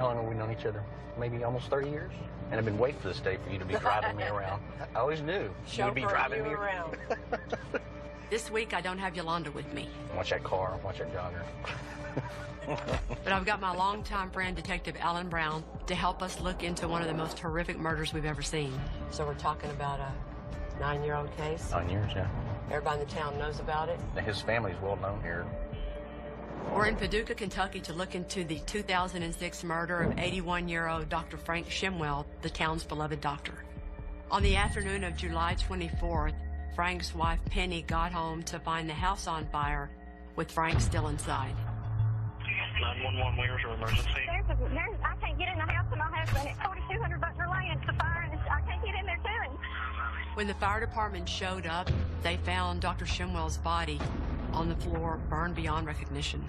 long have we known each other? Maybe almost 30 years? And I've been waiting for this day for you to be driving me around. I always knew you'd be driving me around. This week, I don't have Yolanda with me. Watch that car, watch that jogger. But I've got my longtime friend, Detective Alan Brown, to help us look into one of the most horrific murders we've ever seen. So we're talking about a 9-year-old case? 9 years, yeah. Everybody in the town knows about it? His family's well known here. We're in Paducah, Kentucky to look into the 2006 murder of 81-year-old Dr. Frank Shimwell, the town's beloved doctor. On the afternoon of July 24th, Frank's wife Penny got home to find the house on fire with Frank still inside. 911, where's your emergency? I can't get in the house with my husband at 4200 Butler Lane. It's the fire, and I can't get in there to him. When the fire department showed up, they found Dr. Shimwell's body on the floor, burned beyond recognition.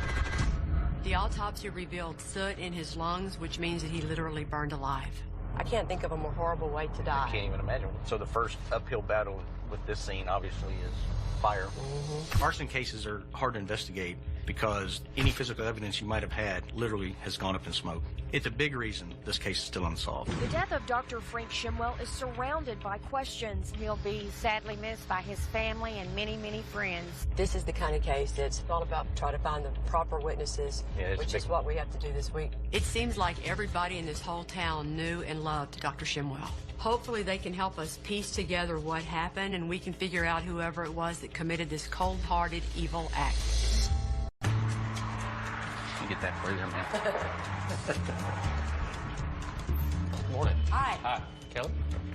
The autopsy revealed soot in his lungs, which means that he literally burned alive. I can't think of a more horrible way to die. I can't even imagine. So the first uphill battle with this scene, obviously, is fire. Mm-hmm. Arson cases are hard to investigate because any physical evidence you might have had literally has gone up in smoke. It's a big reason this case is still unsolved. The death of Dr. Frank Shimwell is surrounded by questions. He'll be sadly missed by his family and many, many friends. This is the kind of case that's all about trying to find the proper witnesses, which is what we have to do this week. It seems like everybody in this whole town knew and loved Dr. Shimwell. Hopefully they can help us piece together what happened and we can figure out whoever it was that committed this cold-hearted, evil act. You get that freezer, man. Morning. Hi. Hi. Kelly?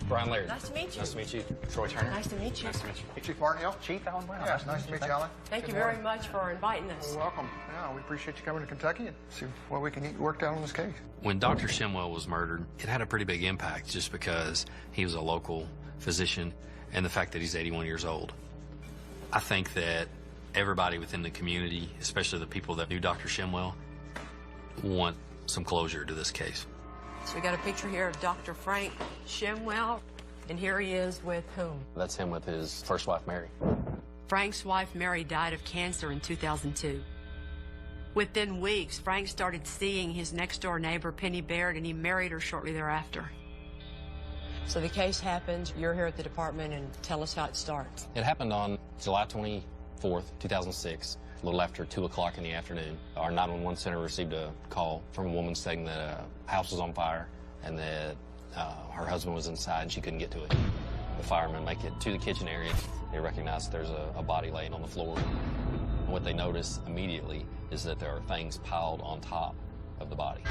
Brian Laird. Nice to meet you. Nice to meet you. Troy Turner. Nice to meet you. Nice to meet you. Hey, Chief Martinhill. Chief Alan Brown. Yes, nice to meet you, Alan. Thank you Good very morning. much for inviting us. You're welcome. Yeah, we appreciate you coming to Kentucky and see what we can work out on this case. When Dr. Shimwell was murdered, it had a pretty big impact just because he was a local physician and the fact that he's 81 years old. I think that everybody within the community, especially the people that knew Dr. Shimwell, want some closure to this case. So we got a picture here of Dr. Frank Shimwell, and here he is with whom? That's him with his first wife, Mary. Frank's wife, Mary, died of cancer in 2002. Within weeks, Frank started seeing his next-door neighbor, Penny Baird, and he married her shortly thereafter. So the case happens, you're here at the department, and tell us how it starts. It happened on July 24th, 2006, a little after 2 o'clock in the afternoon. Our 911 center received a call from a woman saying that a house was on fire and that her husband was inside and she couldn't get to it. The firemen make it to the kitchen area. They recognize there's a body laying on the floor. What they notice immediately is that there are things piled on top of the body.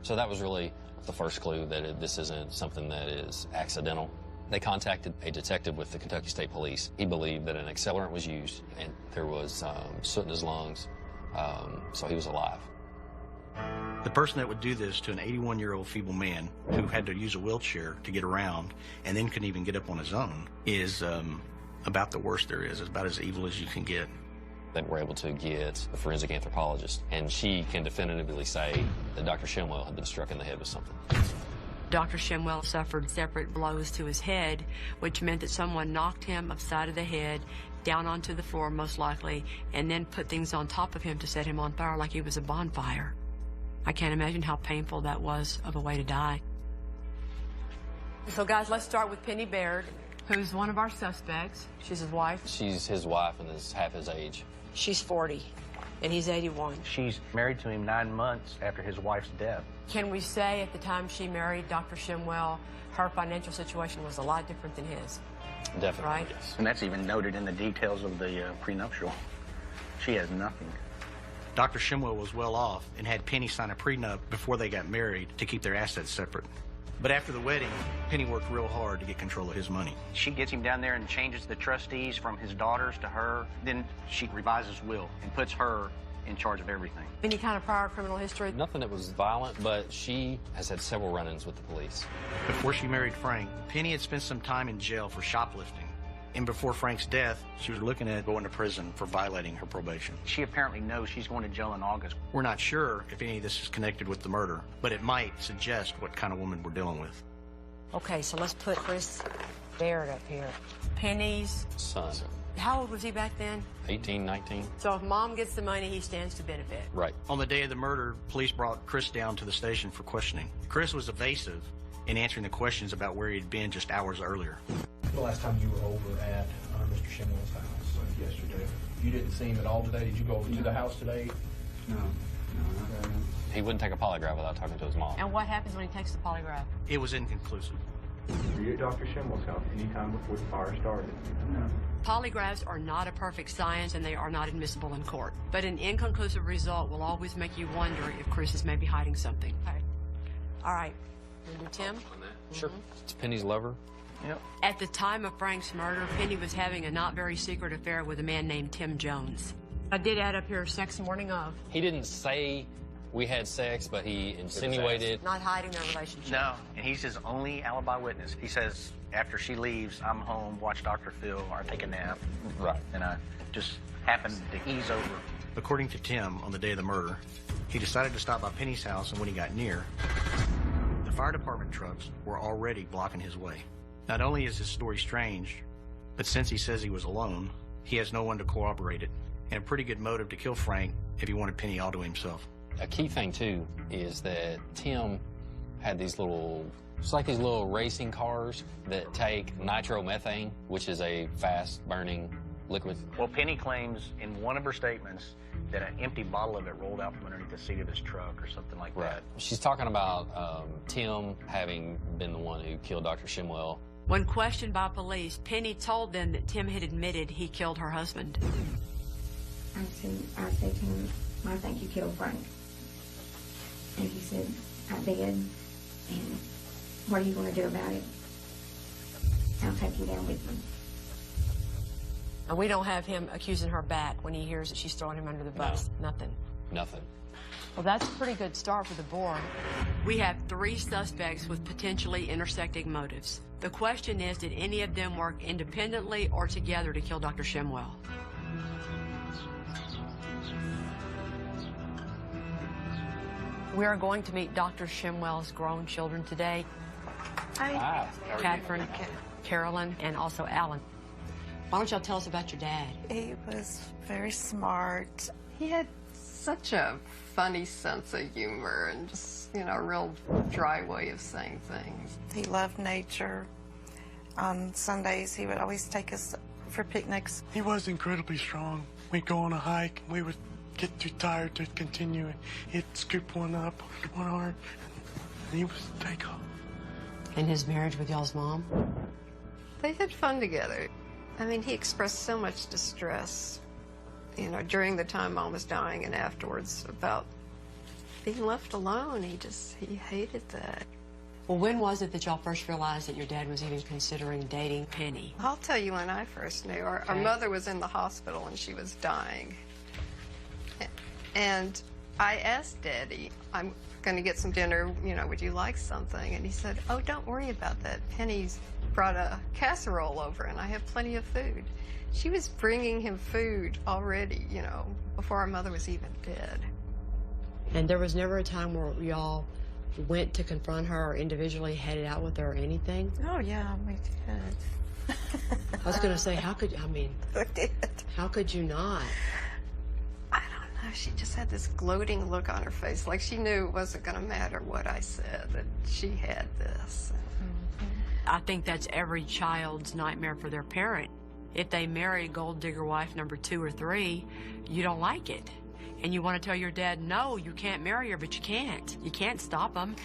So that was really the first clue that this isn't something that is accidental. They contacted a detective with the Kentucky State Police. He believed that an accelerant was used and there was soot in his lungs, so he was alive. The person that would do this to an 81-year-old feeble man who had to use a wheelchair to get around and then couldn't even get up on his own is about the worst there is. It's about as evil as you can get. They were able to get a forensic anthropologist, and she can definitively say that Dr. Shimwell had been struck in the head with something. Dr. Shimwell suffered separate blows to his head, which meant that someone knocked him upside of the head, down onto the floor most likely, and then put things on top of him to set him on fire like he was a bonfire. I can't imagine how painful that was of a way to die. So guys, let's start with Penny Baird, who's one of our suspects. She's his wife. She's his wife and is half his age. She's 40, and he's 81. She's married to him 9 months after his wife's death. Can we say at the time she married Dr. Shimwell, her financial situation was a lot different than his? Definitely, right? Yes. And that's even noted in the details of the prenuptial. She has nothing. Dr. Shimwell was well off and had Penny sign a prenup before they got married to keep their assets separate. But after the wedding, Penny worked real hard to get control of his money. She gets him down there and changes the trustees from his daughters to her. Then she revises his will and puts her in charge of everything. Any kind of prior criminal history? Nothing that was violent, but she has had several run-ins with the police. Before she married Frank, Penny had spent some time in jail for shoplifting. And before Frank's death, she was looking at going to prison for violating her probation. She apparently knows she's going to jail in August. We're not sure if any of this is connected with the murder, but it might suggest what kind of woman we're dealing with. Okay, so let's put Chris Baird up here. Penny's Son. How old was he back then? 18, 19. So if Mom gets the money, he stands to benefit. Right. On the day of the murder, police brought Chris down to the station for questioning. Chris was evasive in answering the questions about where he'd been just hours earlier. The last time you were over at Mr. Shimwell's house? Yesterday. You didn't see him at all today? Did you go over to the house today? No, not right now. He wouldn't take a polygraph without talking to his mom. And what happens when he takes the polygraph? It was inconclusive. Were you at Dr. Shimwell's house anytime before the fire started? No. Polygraphs are not a perfect science and they are not admissible in court. But an inconclusive result will always make you wonder if Chris is maybe hiding something. Okay. All right. We'll do Tim? Sure. It's Penny's lover. Yep. At the time of Frank's murder, Penny was having a not very secret affair with a man named Tim Jones. I did add up here sex morning of. He didn't say we had sex, but he insinuated. Not hiding their relationship. No, and he's his only alibi witness. He says, after she leaves, I'm home, watch Dr. Phil, or take a nap. Right. And I just happened to ease over. According to Tim, on the day of the murder, he decided to stop by Penny's house, and when he got near, the fire department trucks were already blocking his way. Not only is his story strange, but since he says he was alone, he has no one to corroborate it, and a pretty good motive to kill Frank if he wanted Penny all to himself. A key thing, too, is that Tim had these little, it's like these little racing cars that take nitromethane, which is a fast-burning liquid. Well, Penny claims in one of her statements that an empty bottle of it rolled out from underneath the seat of his truck or something like that. She's talking about Tim having been the one who killed Dr. Shimwell. When questioned by police, Penny told them that Tim had admitted he killed her husband. I said to him, I think you killed Frank. And he said, I did. And what are you going to do about it? I'll take you down with me. And we don't have him accusing her back when he hears that she's throwing him under the bus. No. Nothing. Nothing. Well, that's a pretty good start for the board. We have 3 suspects with potentially intersecting motives. The question is, did any of them work independently or together to kill Dr. Shimwell? We are going to meet Dr. Shimwell's grown children today. Hi. Catherine, Carolyn, and also Alan. Why don't y'all tell us about your dad? He was very smart. He had such a funny sense of humor and just, you know, a real dry way of saying things. He loved nature. On Sundays, he would always take us for picnics. He was incredibly strong. We'd go on a hike, and we would get too tired to continue, and he'd scoop one up on one arm, and he would take off. And his marriage with y'all's mom? They had fun together. I mean, he expressed so much distress, you know, during the time Mom was dying and afterwards about being left alone. He hated that. Well, when was it that y'all first realized that your dad was even considering dating Penny? I'll tell you when I first knew. Our mother was in the hospital and she was dying. And I asked Daddy, I'm going to get some dinner, you know, would you like something? And he said, oh, don't worry about that. Penny's brought a casserole over and I have plenty of food. She was bringing him food already, you know, before our mother was even dead. And there was never a time where y'all went to confront her or individually headed out with her or anything? Oh, yeah, we did. I was going to say, how could, I mean, we did. How could you not? I don't know. She just had this gloating look on her face, like she knew it wasn't going to matter what I said, that she had this. I think that's every child's nightmare for their parent. If they marry gold digger wife number 2 or 3, you don't like it. And you want to tell your dad, no, you can't marry her, but you can't. You can't stop him.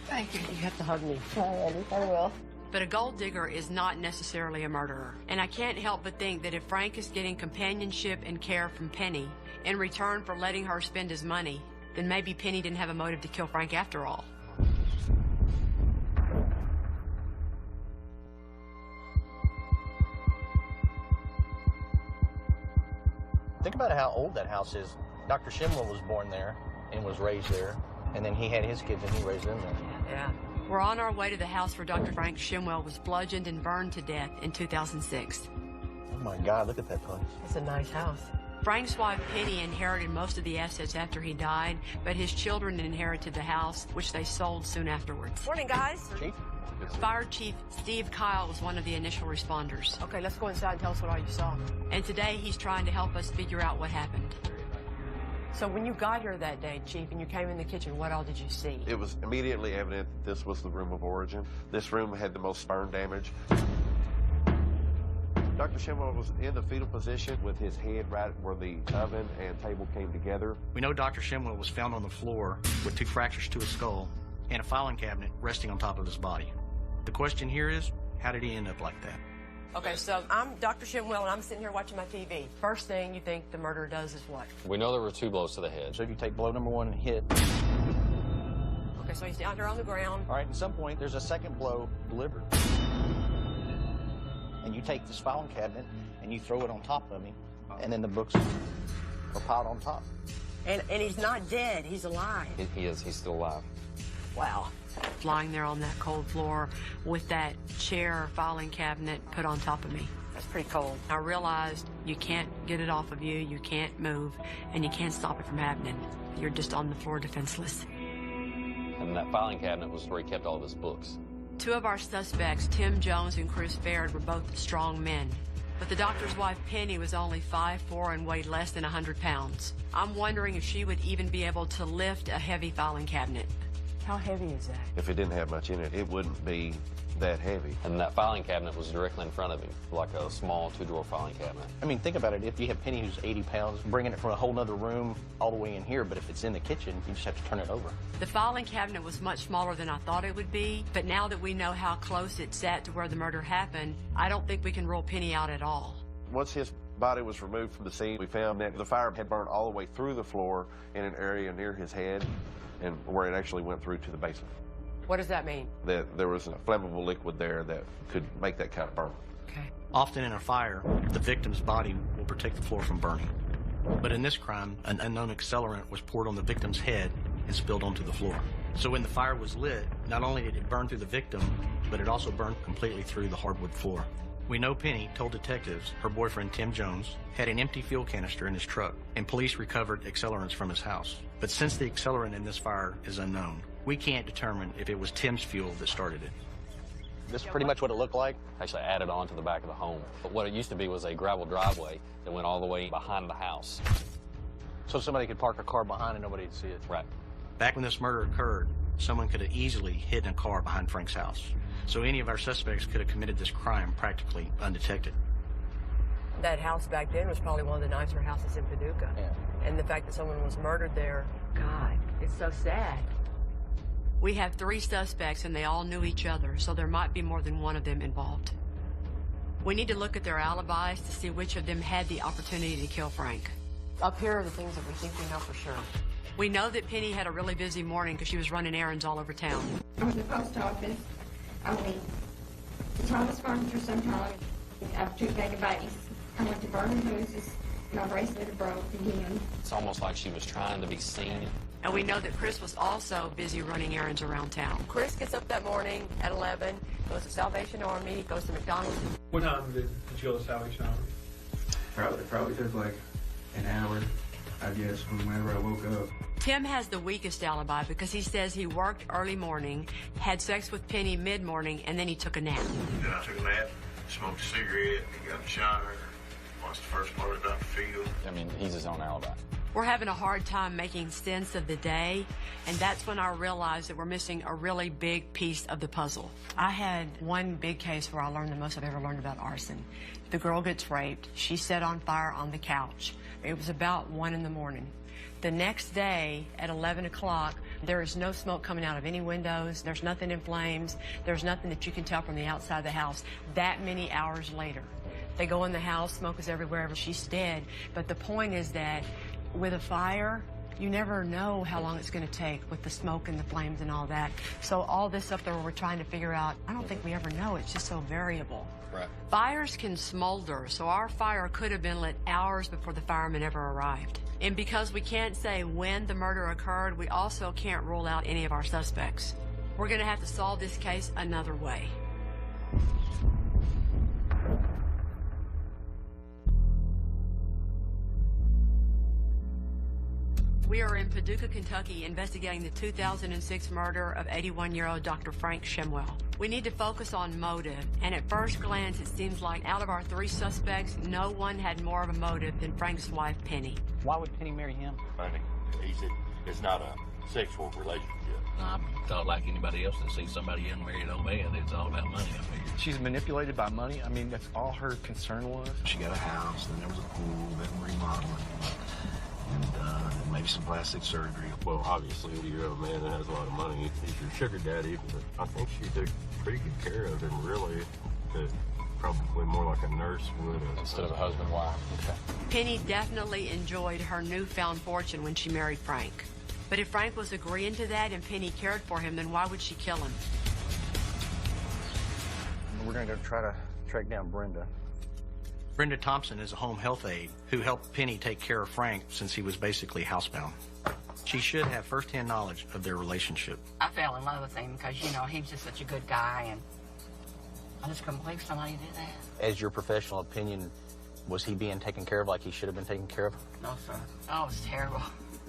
Thank you. You have to hug me. Alrighty, I will. But a gold digger is not necessarily a murderer. And I can't help but think that if Frank is getting companionship and care from Penny in return for letting her spend his money, then maybe Penny didn't have a motive to kill Frank after all. Think about how old that house is. Dr. Shimwell was born there and was raised there, and then he had his kids and he raised them there. Yeah. We're on our way to the house where Dr. Frank Shimwell was bludgeoned and burned to death in 2006. Oh my God, look at that place. It's a nice house. Frank's wife, Penny, inherited most of the assets after he died, but his children inherited the house, which they sold soon afterwards. Morning, guys. Chief? Fire Chief Steve Kyle was one of the initial responders. Okay, let's go inside and tell us what all you saw. And today he's trying to help us figure out what happened. So when you got here that day, Chief, and you came in the kitchen, what all did you see? It was immediately evident that this was the room of origin. This room had the most burn damage. Dr. Shimwell was in the fetal position with his head right where the oven and table came together. We know Dr. Shimwell was found on the floor with 2 fractures to his skull and a filing cabinet resting on top of his body. The question here is, how did he end up like that? Okay, so I'm Dr. Shimwell, and I'm sitting here watching my TV. First thing you think the murderer does is what? We know there were 2 blows to the head. So if you take blow number 1 and hit. Okay, so he's down here on the ground. All right, at some point, there's a second blow delivered. And you take this filing cabinet and you throw it on top of him, and then the books are piled on top. And he's not dead, he's alive. He is, he's still alive. Wow. Lying there on that cold floor with that chair filing cabinet put on top of me. That's pretty cold. I realized you can't get it off of you, you can't move, and you can't stop it from happening. You're just on the floor defenseless. And that filing cabinet was where he kept all of his books. 2 of our suspects, Tim Jones and Chris Baird, were both strong men. But the doctor's wife, Penny, was only 5'4" and weighed less than 100 pounds. I'm wondering if she would even be able to lift a heavy filing cabinet. How heavy is that? If it didn't have much in it, it wouldn't be that heavy. And that filing cabinet was directly in front of him, like a small 2-drawer filing cabinet. I mean, think about it. If you have Penny who's 80 pounds, bringing it from a whole nother room all the way in here, but if it's in the kitchen, you just have to turn it over. The filing cabinet was much smaller than I thought it would be, but now that we know how close it sat to where the murder happened, I don't think we can rule Penny out at all. Once his body was removed from the scene, we found that the fire had burned all the way through the floor in an area near his head, and where it actually went through to the basement. What does that mean? That there was a flammable liquid there that could make that kind of burn. Okay. Often in a fire, the victim's body will protect the floor from burning. But in this crime, an unknown accelerant was poured on the victim's head and spilled onto the floor. So when the fire was lit, not only did it burn through the victim, but it also burned completely through the hardwood floor. We know Penny told detectives her boyfriend, Tim Jones, had an empty fuel canister in his truck, and police recovered accelerants from his house. But since the accelerant in this fire is unknown, we can't determine if it was Tim's fuel that started it. This is pretty much what it looked like. Actually added on to the back of the home. But what it used to be was a gravel driveway that went all the way behind the house. So somebody could park a car behind and nobody'd see it. Right. Back when this murder occurred, someone could have easily hidden a car behind Frank's house. So any of our suspects could have committed this crime practically undetected. That house back then was probably one of the nicer houses in Paducah. Yeah. And the fact that someone was murdered there, God, it's so sad. We have 3 suspects and they all knew each other, so there might be more than one of them involved. We need to look at their alibis to see which of them had the opportunity to kill Frank. Up here are the things that we think we know for sure. We know that Penny had a really busy morning because she was running errands all over town. I was in the post office. I went to Thomas Furniture sometime. I have 2 bag of bags. I went to Vernon Moose's. My bracelet broke again. It's almost like she was trying to be seen. And we know that Chris was also busy running errands around town. Chris gets up that morning at 11, goes to Salvation Army, goes to McDonald's. What time did you go to Salvation Army? Probably took like an hour, I guess, whenever I woke up. Tim has the weakest alibi because he says he worked early morning, had sex with Penny mid-morning, and then he took a nap. Then I took a nap, smoked a cigarette, got in the shower, watched the first part of Dr. Field. I mean, he's his own alibi. We're having a hard time making sense of the day, and that's when I realized that we're missing a really big piece of the puzzle. I had one big case where I learned the most I've ever learned about arson. The girl gets raped. She's set on fire on the couch. It was about 1 in the morning. The next day at 11 o'clock, there is no smoke coming out of any windows. There's nothing in flames. There's nothing that you can tell from the outside of the house. That many hours later, they go in the house, smoke is everywhere, she's dead. But the point is that with a fire, you never know how long it's going to take with the smoke and the flames and all that. So all this up there where we're trying to figure out, I don't think we ever know. It's just so variable. Right. Fires can smolder, so our fire could have been lit hours before the firemen ever arrived. And because we can't say when the murder occurred, we also can't rule out any of our suspects. We're going to have to solve this case another way. We are in Paducah, Kentucky, investigating the 2006 murder of 81-year-old Dr. Frank Shimwell. We need to focus on motive, and at first glance, it seems like out of our 3 suspects, no one had more of a motive than Frank's wife, Penny. Why would Penny marry him? Money. He said it's not a sexual relationship. I thought like anybody else that sees somebody young married old man, it's all about money, I figured. She's manipulated by money. I mean, that's all her concern was. She got a house, then there was a pool, then remodeling, and maybe some plastic surgery. Well, obviously, you're a man that has a lot of money. He's your sugar daddy, but I think she took pretty good care of him, really. Probably more like a nurse would. Instead of a husband-wife. Okay. Penny definitely enjoyed her newfound fortune when she married Frank. But if Frank was agreeing to that and Penny cared for him, then why would she kill him? We're going to go try to track down Brenda. Brenda Thompson is a home health aide who helped Penny take care of Frank since he was basically housebound. She should have firsthand knowledge of their relationship. I fell in love with him because, you know, he was just such a good guy, and I just couldn't believe somebody did that. As your professional opinion, was he being taken care of like he should have been taken care of? No, sir. Oh, it was terrible.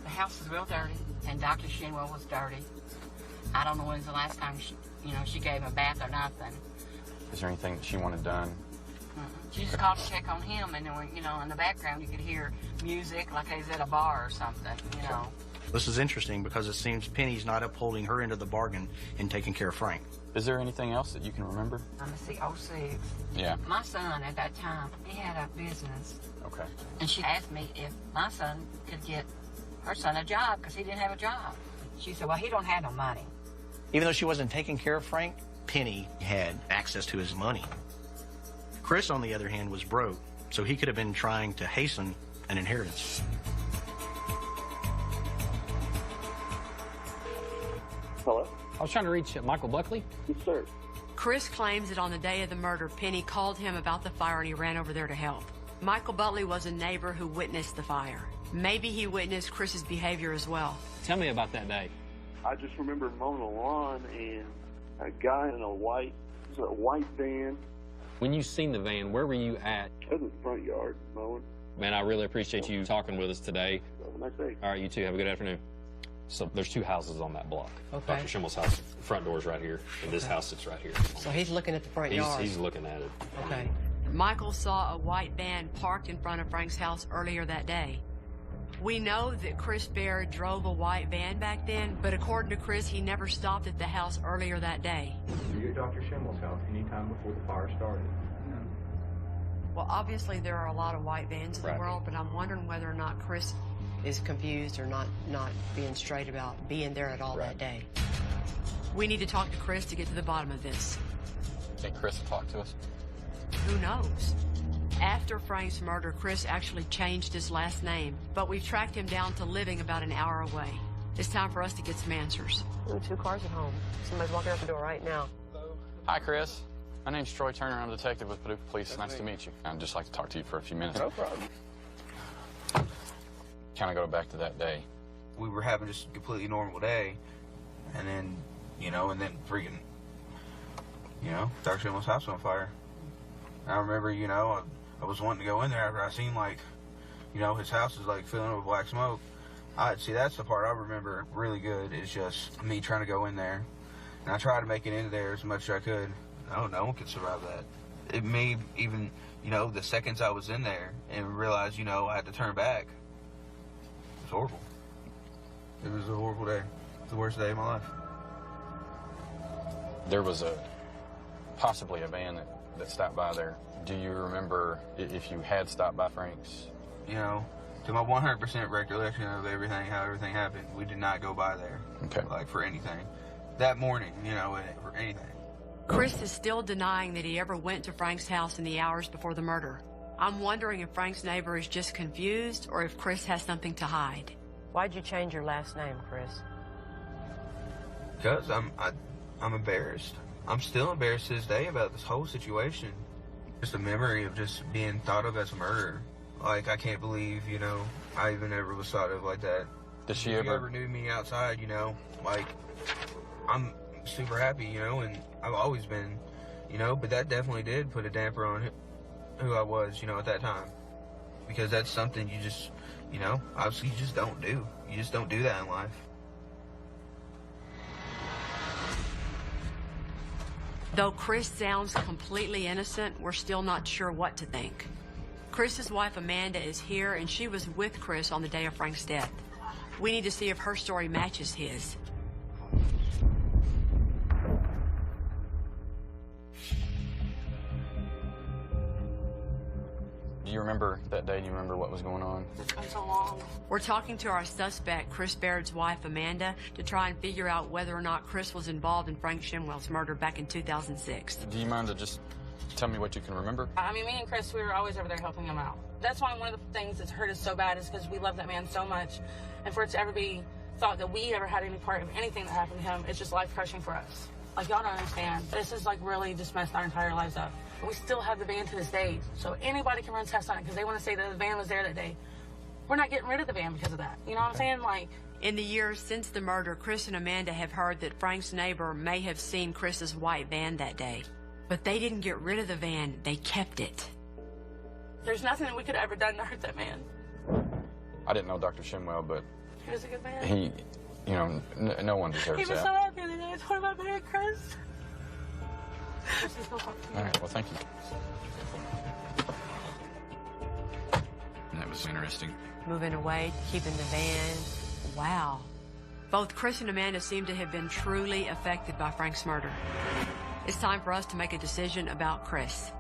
The house was real dirty, and Dr. Shimwell was dirty. I don't know when's the last time she gave him a bath or nothing. Is there anything that she wanted done? She just called to check on him, and then, in the background you could hear music like he was at a bar or something, This is interesting because it seems Penny's not upholding her end of the bargain in taking care of Frank. Is there anything else that you can remember? Let me see, 06. Yeah. My son at that time, he had a business. Okay. And she asked me if my son could get her son a job because he didn't have a job. She said, well, he don't have no money. Even though she wasn't taking care of Frank, Penny had access to his money. Chris, on the other hand, was broke, so he could have been trying to hasten an inheritance. Hello? I was trying to reach Michael Buckley. Yes, sir. Chris claims that on the day of the murder, Penny called him about the fire and he ran over there to help. Michael Buckley was a neighbor who witnessed the fire. Maybe he witnessed Chris's behavior as well. Tell me about that day. I just remember mowing the lawn and a guy in a white van. When you seen the van, where were you at? I was in the front yard mowing. Man, I really appreciate you talking with us today. Have a nice day. All right, you too. Have a good afternoon. So there's 2 houses on that block. Okay. Dr. Shimwell's house, front door's right here, and this house sits right here. So he's looking at the front yard. He's looking at it. Okay. Michael saw a white van parked in front of Frank's house earlier that day. We know that Chris Baird drove a white van back then, but according to Chris, he never stopped at the house earlier that day. Were you at Dr. Shimwell's house anytime before the fire started? No. Well, obviously there are a lot of white vans in the world, but I'm wondering whether or not Chris is confused or not being straight about being there at all that day. We need to talk to Chris to get to the bottom of this. Can Chris talk to us? Who knows? After Frank's murder, Chris actually changed his last name, but we've tracked him down to living about an hour away. It's time for us to get some answers. There are 2 cars at home. Somebody's walking out the door right now. Hi, Chris. My name's Troy Turner. I'm a detective with Paducah Police. Nice to meet you. I'd just like to talk to you for a few minutes. No problem. Kind of go back to that day. We were having just a completely normal day, and then, freaking, Dr. Shimwell's house on fire. And I remember, I was wanting to go in there after I seen, his house is, filling with black smoke. See, that's the part I remember really good, is just me trying to go in there. And I tried to make it into there as much as I could. No one could survive that. It made even, the seconds I was in there and realized, I had to turn back. It was horrible. It was a horrible day. It's the worst day of my life. There was possibly a van that stopped by there. Do you remember if you had stopped by Frank's? To my 100% recollection of how everything happened, we did not go by there. Okay. For anything. That morning, for anything. Chris is still denying that he ever went to Frank's house in the hours before the murder. I'm wondering if Frank's neighbor is just confused or if Chris has something to hide. Why'd you change your last name, Chris? Because I'm embarrassed. I'm still embarrassed to this day about this whole situation. Just a memory of just being thought of as a murderer. I can't believe, I even ever was thought of like that. Did she if ever? you ever knew me outside, I'm super happy, and I've always been, but that definitely did put a damper on who I was, at that time. Because that's something you know, obviously you just don't do. You just don't do that in life. Though Chris sounds completely innocent, we're still not sure what to think. Chris's wife Amanda is here, and she was with Chris on the day of Frank's death. We need to see if her story matches his. Do you remember that day? Do you remember what was going on? It's been so long. We're talking to our suspect, Chris Baird's wife, Amanda, to try and figure out whether or not Chris was involved in Frank Shimwell's murder back in 2006. Do you mind to just tell me what you can remember? I mean, me and Chris, we were always over there helping him out. That's why one of the things that's hurt us so bad is because we love that man so much. And for it to ever be thought that we ever had any part of anything that happened to him, it's just life-crushing for us. Like, y'all don't understand. This is, like, really just messed our entire lives up. We still have the van to this day, so anybody can run tests on it because they want to say that the van was there that day. We're not getting rid of the van because of that. You know what I'm saying? Like, in the years since the murder, Chris and Amanda have heard that Frank's neighbor may have seen Chris's white van that day. But they didn't get rid of the van. They kept it. there's nothing that we could have ever done to hurt that man. I didn't know Dr. Shimwell, but He was a good man. he, you know, no one deserves He was that. so happy the other day. I told him about marrying Chris. All right, well, thank you. That was interesting. Moving away, keeping the van. Wow. Both Chris and Amanda seem to have been truly affected by Frank's murder. It's time for us to make a decision about Chris.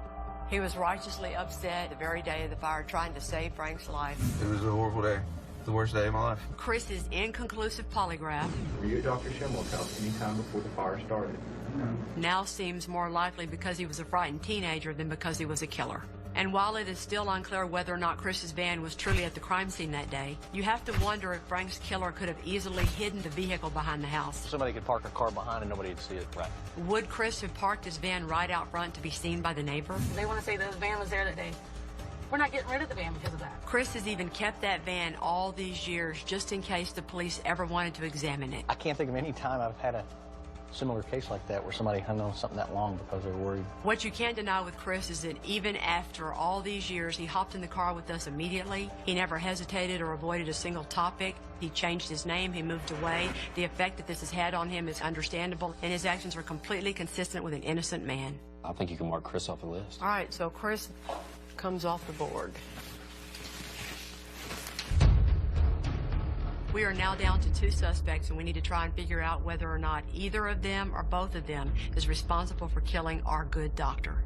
He was righteously upset the very day of the fire, trying to save Frank's life. It was a horrible day. The worst day of my life. Chris's inconclusive polygraph Were you at Dr. Shimwell's house any time before the fire started? now seems more likely because he was a frightened teenager than because he was a killer. And while it is still unclear whether or not Chris's van was truly at the crime scene that day, you have to wonder if Frank's killer could have easily hidden the vehicle behind the house. Somebody could park a car behind and nobody would see it, right? Would Chris have parked his van right out front to be seen by the neighbor? They want to say that the van was there that day. We're not getting rid of the van because of that. Chris has even kept that van all these years just in case the police ever wanted to examine it. I can't think of any time I've had a similar case like that where somebody hung on something that long because they were worried. What you can't deny with Chris is that even after all these years, he hopped in the car with us immediately. He never hesitated or avoided a single topic. He changed his name. He moved away. The effect that this has had on him is understandable, and his actions are completely consistent with an innocent man. I think you can mark Chris off the list. All right, so Chris comes off the board. We are now down to 2 suspects, and we need to try and figure out whether or not either of them or both of them is responsible for killing our good doctor.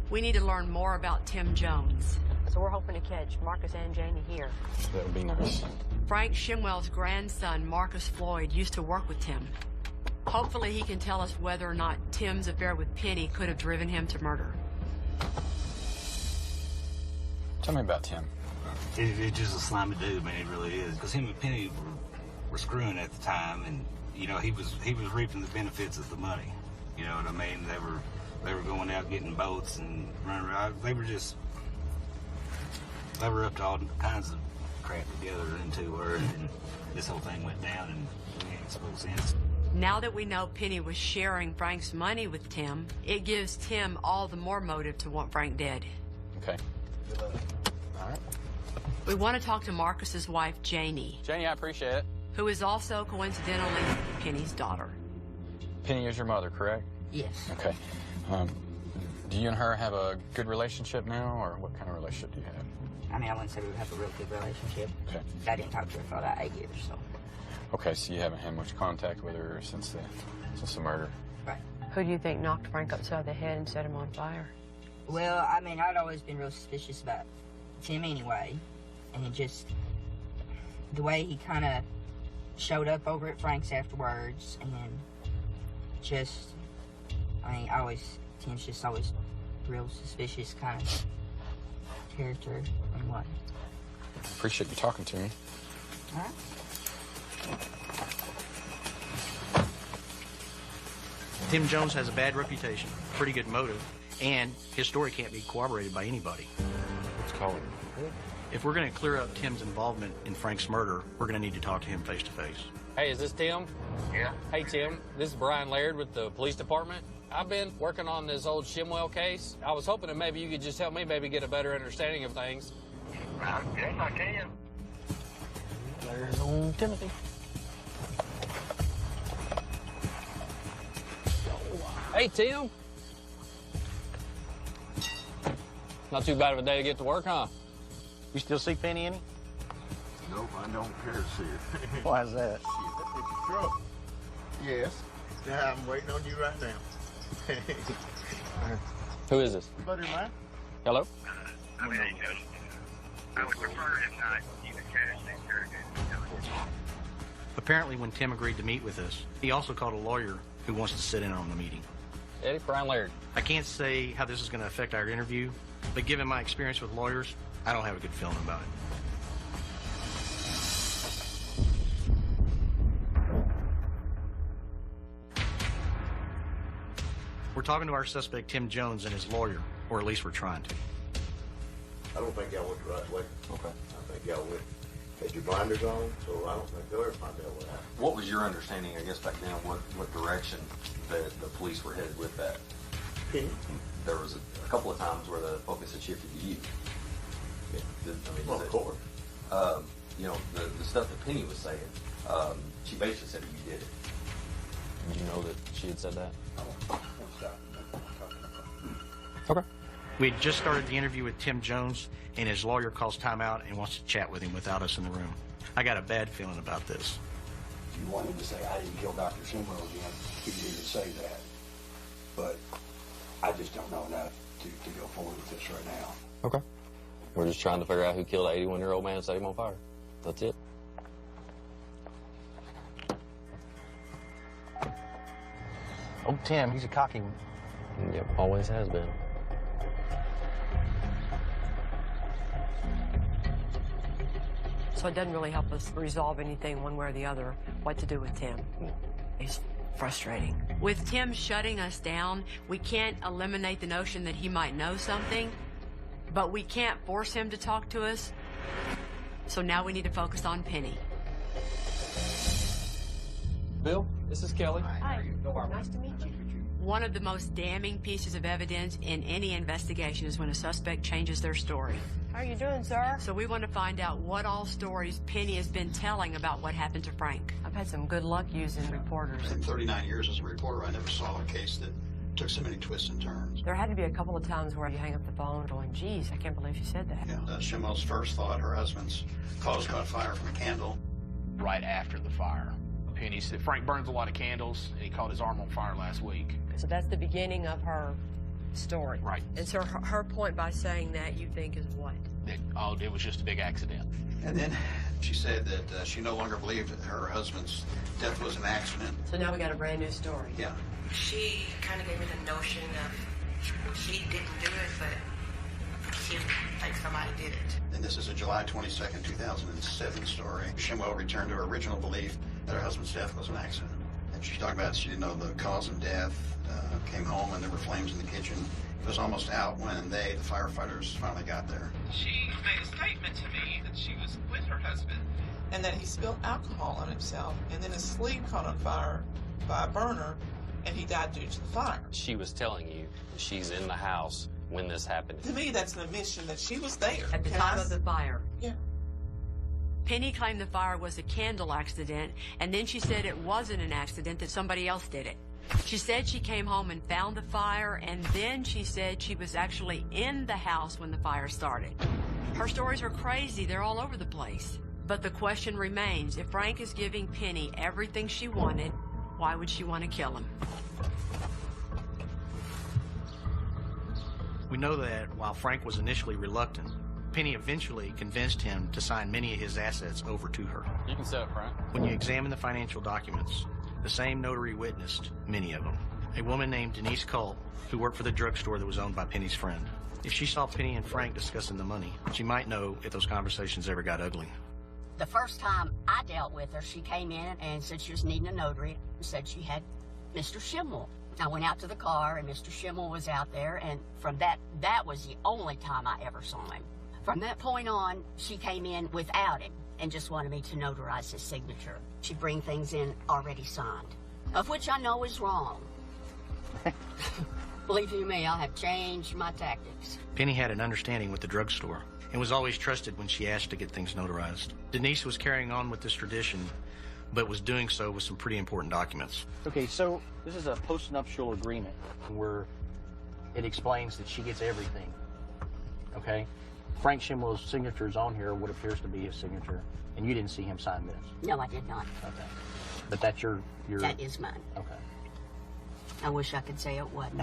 We need to learn more about Tim Jones. So we're hoping to catch Marcus and Janie here. That would be nice. Frank Shimwell's grandson, Marcus Floyd, used to work with Tim. Hopefully he can tell us whether or not Tim's affair with Penny could have driven him to murder. Tell me about Tim. It's just a slimy dude, man. It really is. Because him and Penny were screwing at the time, and you know he was reaping the benefits of the money. You know what I mean? They were going out getting boats and running around. They were up to all kinds of crap together into her, and this whole thing went down, and we ain't supposed sense. Now that we know Penny was sharing Frank's money with Tim, it gives Tim all the more motive to want Frank dead. Okay. All right. We want to talk to Marcus's wife, Janie. Janie, I appreciate it. Who is also, coincidentally, Penny's daughter. Penny is your mother, correct? Yes. Okay. Do you and her have a good relationship now, or what kind of relationship do you have? I mean, I wouldn't say we have a real good relationship. Okay. I didn't talk to her for about 8 years, so. Okay, so you haven't had much contact with her since the murder. Right. Who do you think knocked Frank upside the head and set him on fire? Well, I mean, I'd always been real suspicious about Tim anyway. And it just, the way he kind of showed up over at Frank's afterwards, and just, I mean, Tim's just always real suspicious kind of character and what. Appreciate you talking to me. All right. Tim Jones has a bad reputation, pretty good motive, and his story can't be corroborated by anybody. Let's call it. If we're going to clear up Tim's involvement in Frank's murder, we're going to need to talk to him face to face. Hey, is this Tim? Yeah. Hey, Tim. This is Brian Laird with the police department. I've been working on this old Shimwell case. I was hoping that maybe you could just help me maybe get a better understanding of things. Yes, I can. There's old Timothy. Hey, Tim. Not too bad of a day to get to work, huh? You still see Penny any? Nope, I don't care to see her. Why is that? Shit, that's your truck. Yes. Yeah, I'm waiting on you right now. Who is this? Buddy of mine. Hello? I would prefer if not use cash interrogation. Apparently, when Tim agreed to meet with us, he also called a lawyer who wants to sit in on the meeting. Eddie, Brian Laird. I can't say how this is going to affect our interview, but given my experience with lawyers, I don't have a good feeling about it. We're talking to our suspect, Tim Jones, and his lawyer, or at least we're trying to. I don't think y'all went the right way. Okay. I think y'all had your blinders on, so I don't think they'll ever find out what happened. What was your understanding, I guess, back then, what direction the police were headed with that? There was a couple of times where the focus had shifted to you. Well, of course. You know, the stuff that Penny was saying, she basically said that you did it. Did you know that she had said that? Okay. We had just started the interview with Tim Jones, and his lawyer calls time out and wants to chat with him without us in the room. I got a bad feeling about this. If you wanted to say, I didn't kill Dr. Shimwell again, you could even say that. But I just don't know enough to go forward with this right now. Okay. We're just trying to figure out who killed an 81-year-old man and set him on fire. That's it. Oh, Tim, he's a cocky one. Yep, always has been. So it doesn't really help us resolve anything one way or the other, what to do with Tim. It's frustrating. With Tim shutting us down, we can't eliminate the notion that he might know something, but we can't force him to talk to us. So now we need to focus on Penny. Bill, this is Kelly. Hi. Nice to meet you. One of the most damning pieces of evidence in any investigation is when a suspect changes their story. How are you doing, sir? So we want to find out what all stories Penny has been telling about what happened to Frank. I've had some good luck using reporters. In 39 years as a reporter, I never saw a case that took so many twists and turns. There had to be a couple of times where you hang up the phone going, geez, I can't believe she said that. Yeah, Shimwell's first thought, her husband's caused by fire from a candle. Right after the fire, Penny said Frank burns a lot of candles, and he caught his arm on fire last week. So that's the beginning of her story. Right. And so her point by saying that, you think, is what? It was just a big accident. And then she said that she no longer believed that her husband's death was an accident. So now we got a brand new story. Yeah. She kind of gave me the notion of she didn't do it, but she thinks somebody did it. And this is a July 22nd, 2007 story. Shimwell returned to her original belief that her husband's death was an accident. And she talked about she didn't know the cause of death, came home and there were flames in the kitchen. It was almost out when the firefighters, finally got there. She made a statement to me that she was with her husband and that he spilled alcohol on himself, and then his sleeve caught on fire by a burner, and he died due to the fire. She was telling you that she's in the house when this happened. To me, that's an admission that she was there. At the time of the fire. Yeah. Penny claimed the fire was a candle accident, and then she said it wasn't an accident, that somebody else did it. She said she came home and found the fire, and then she said she was actually in the house when the fire started. Her stories are crazy. They're all over the place. But the question remains, if Frank is giving Penny everything she wanted, why would she want to kill him? We know that while Frank was initially reluctant, Penny eventually convinced him to sign many of his assets over to her. You can set up, Frank. When you examine the financial documents, the same notary witnessed many of them. A woman named Denise Culp, who worked for the drugstore that was owned by Penny's friend. If she saw Penny and Frank discussing the money, she might know if those conversations ever got ugly. The first time I dealt with her, she came in and said she was needing a notary, and said she had Mr. Shimwell. I went out to the car, and Mr. Shimwell was out there, and from that was the only time I ever saw him. From that point on, she came in without him and just wanted me to notarize his signature. She'd bring things in already signed, of which I know is wrong. Believe you me, I have changed my tactics. Penny had an understanding with the drugstore. and was always trusted when she asked to get things notarized. Denise was carrying on with this tradition, but was doing so with some pretty important documents. Okay, so this is a post-nuptial agreement where it explains that she gets everything, okay? Frank Shimwell's signature is on here, what appears to be his signature, and you didn't see him sign this? No, I did not. Okay. But that's your... That is mine. Okay. I wish I could say it wasn't.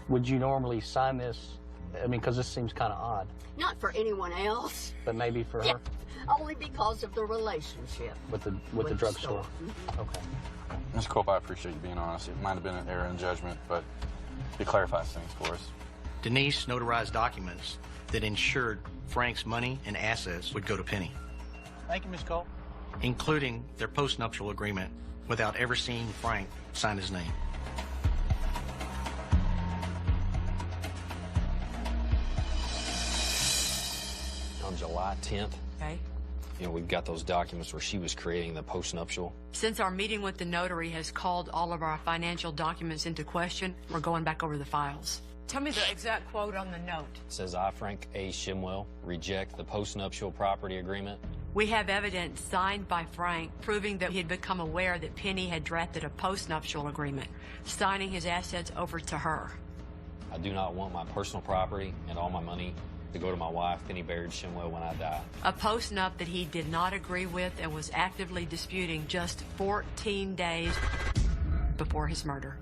Would you normally sign this? I mean, because this seems kind of odd. Not for anyone else. But maybe for her? Only because of the relationship. With the drugstore? Okay. Ms. Culp, I appreciate you being honest. It might have been an error in judgment, but it clarifies things for us. Denise notarized documents that ensured Frank's money and assets would go to Penny, Thank you, Ms. Cole. including their post-nuptial agreement, without ever seeing Frank sign his name. On July 10th, Okay. you know, we've got those documents where she was creating the post-nuptial. Since our meeting with the notary has called all of our financial documents into question, we're going back over the files. Tell me the exact quote on the note. It says, I, Frank A. Shimwell, reject the post-nuptial property agreement. We have evidence signed by Frank proving that he had become aware that Penny had drafted a post-nuptial agreement, signing his assets over to her. I do not want my personal property and all my money to go to my wife, Penny Baird Shimwell, when I die. A post-nup that he did not agree with and was actively disputing just 14 days before his murder.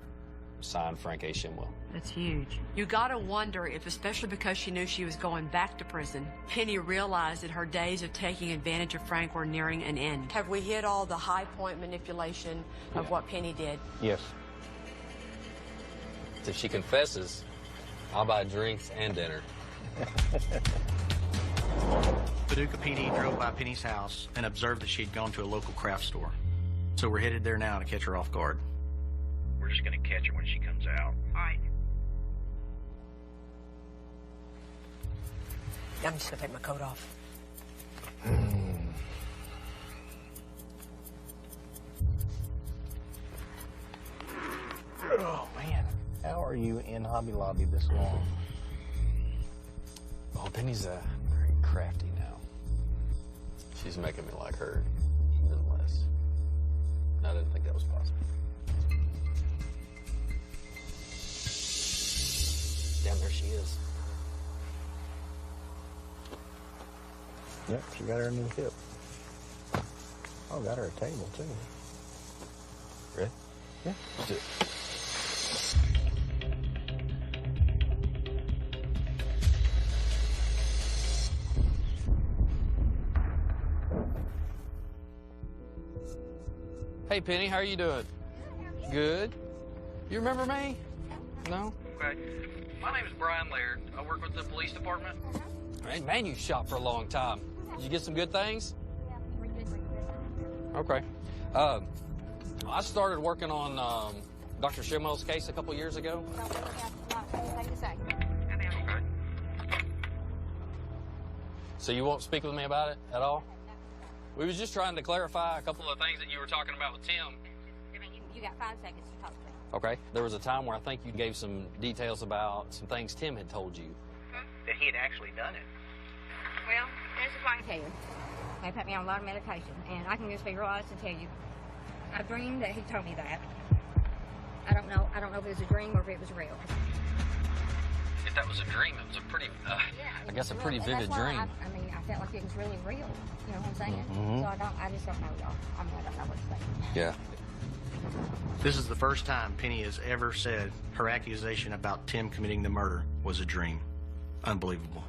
Signed, Frank A. Shimwell. That's huge. You gotta wonder if, especially because she knew she was going back to prison, Penny realized that her days of taking advantage of Frank were nearing an end. Have we hit all the high point manipulation of what Penny did? Yes. If she confesses, I'll buy drinks and dinner. Paducah PD drove by Penny's house and observed that she'd gone to a local craft store. So we're headed there now to catch her off guard. We're just going to catch her when she comes out. All right. I'm just going to take my coat off. Oh, man. How are you in Hobby Lobby this long? Oh, Penny's very crafty now. She's making me like her even less. I didn't think that was possible. Damn, there she is. Yep, she got her a new hip. Oh, got her a table, too. Ready? Yeah. Let's do it. Hey, Penny, how are you doing? Good. You remember me? No? Okay. My name is Brian Laird. I work with the police department. Hey, man, you shot for a long time. Did you get some good things? Okay. I started working on Dr. Shimwell's case a couple years ago. Okay. So you won't speak with me about it at all? We was just trying to clarify a couple of things that you were talking about with Tim. You got 5 seconds to talk to me. Okay. There was a time where I think you gave some details about some things Tim had told you. That he had actually done it. Well, this is what I can tell you. They put me on a lot of medication, and I can just be real honest and tell you, I dreamed that he told me that. I don't know if it was a dream or if it was real. If that was a dream, it was a pretty, I guess a pretty vivid dream. I mean, I felt like it was really real. You know what I'm saying? Mhm. So I just don't know, y'all. I mean, I don't know what to say. Yeah. This is the first time Penny has ever said her accusation about Tim committing the murder was a dream. Unbelievable.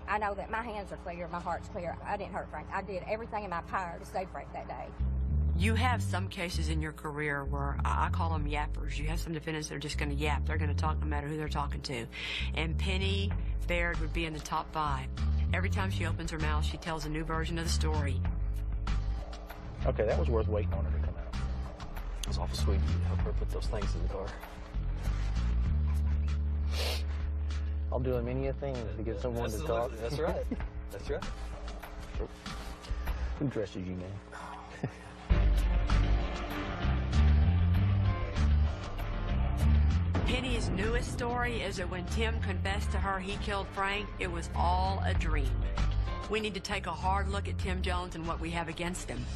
I know that my hands are clear, my heart's clear. I didn't hurt Frank. I did everything in my power to save Frank that day. You have some cases in your career where I call them yappers. You have some defendants that are just going to yap. They're going to talk no matter who they're talking to. And Penny Baird would be in the top 5. Every time she opens her mouth, she tells a new version of the story. Okay, that was worth waiting on her to come out. It was awful sweet to help her put those things in the car. I'll do a many a thing to get someone to talk. That's right. That's right. Who dresses you, man? Penny's newest story is that when Tim confessed to her he killed Frank, it was all a dream. We need to take a hard look at Tim Jones and what we have against him.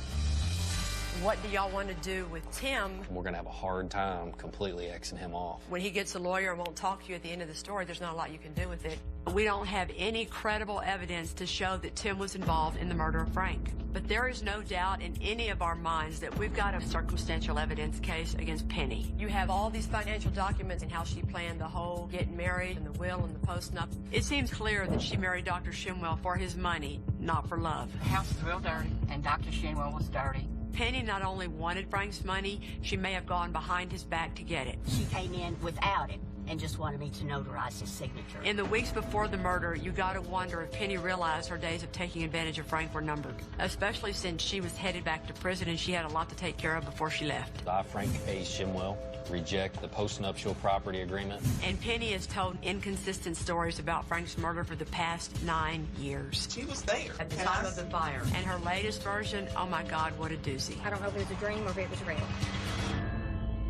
What do y'all want to do with Tim? We're going to have a hard time completely Xing him off. When he gets a lawyer and won't talk to you at the end of the story, there's not a lot you can do with it. We don't have any credible evidence to show that Tim was involved in the murder of Frank. But there is no doubt in any of our minds that we've got a circumstantial evidence case against Penny. You have all these financial documents and how she planned the whole getting married and the will and the post-nup. It seems clear that she married Dr. Shimwell for his money, not for love. The house is real dirty, and Dr. Shimwell was dirty. Penny not only wanted Frank's money, she may have gone behind his back to get it. She came in without it and just wanted me to notarize his signature. In the weeks before the murder, you gotta wonder if Penny realized her days of taking advantage of Frank were numbered, especially since she was headed back to prison and she had a lot to take care of before she left. I, Frank A. Shimwell, reject the postnuptial property agreement. And Penny has told inconsistent stories about Frank's murder for the past 9 years. She was there at the time of the fire. And her latest version, oh my God, what a doozy. I don't know if it was a dream or if it was real.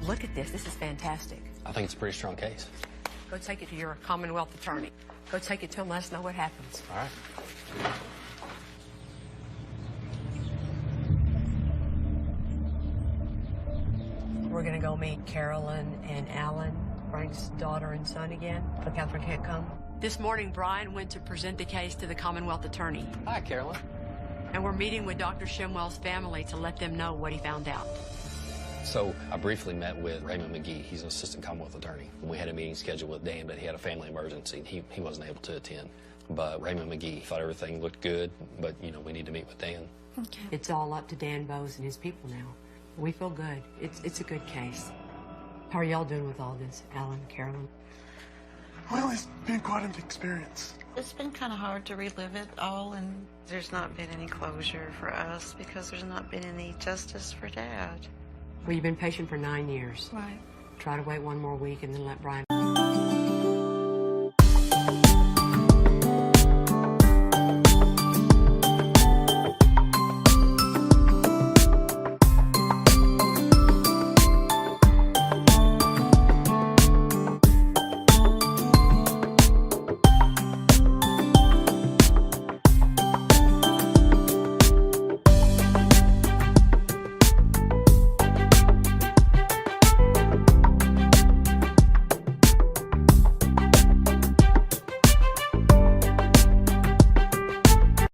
Look at this. This is fantastic. I think it's a pretty strong case. Go take it to your Commonwealth attorney. Go take it to him. Let us know what happens. All right. We're going to go meet Carolyn and Alan, Frank's daughter and son again. But Catherine can't come. This morning, Brian went to present the case to the Commonwealth attorney. Hi, Carolyn. And we're meeting with Dr. Shimwell's family to let them know what he found out. So I briefly met with Raymond McGee. He's an assistant Commonwealth attorney. We had a meeting scheduled with Dan, but he had a family emergency. He wasn't able to attend. But Raymond McGee thought everything looked good, but, you know, we need to meet with Dan. Okay. It's all up to Dan Bowes and his people now. We feel good. It's a good case. How are y'all doing with all this, Alan, Carolyn? Well, it's been quite an experience. It's been kind of hard to relive it all, and there's not been any closure for us because there's not been any justice for Dad. Well, you've been patient for 9 years. Right. Try to wait one more week and then let Brian...